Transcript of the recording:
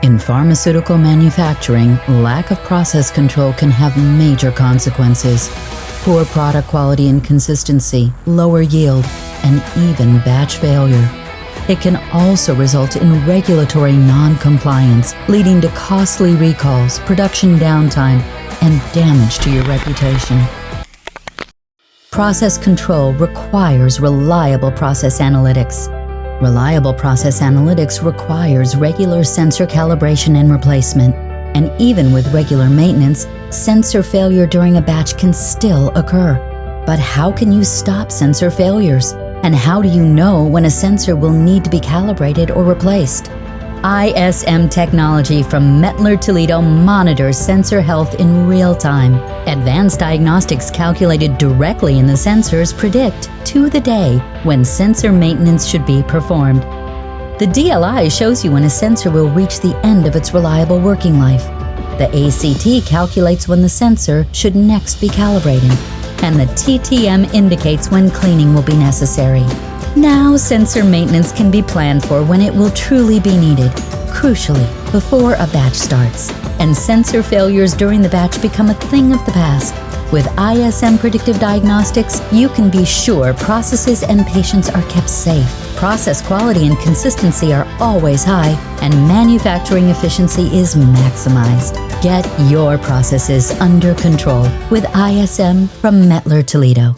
In pharmaceutical manufacturing, lack of process control can have major consequences. Poor product quality and consistency, lower yield, and even batch failure. It can also result in regulatory non-compliance, leading to costly recalls, production downtime, and damage to your reputation. Process control requires reliable process analytics. Reliable process analytics requires regular sensor calibration and replacement, and even with regular maintenance, sensor failure during a batch can still occur. But how can you stop sensor failures? And how do you know when a sensor will need to be calibrated or replaced? ISM technology from METTLER Toledo monitors sensor health in real time. Advanced diagnostics calculated directly in the sensors predict to the day when sensor maintenance should be performed. The DLI shows you when a sensor will reach the end of its reliable working life. The ACT calculates when the sensor should next be calibrated, and the TTM indicates when cleaning will be necessary. Now, sensor maintenance can be planned for when it will truly be needed, crucially, before a batch starts, and sensor failures during the batch become a thing of the past. With ISM Predictive Diagnostics, you can be sure processes and patients are kept safe. Process quality and consistency are always high, and manufacturing efficiency is maximized. Get your processes under control with ISM from METTLER Toledo.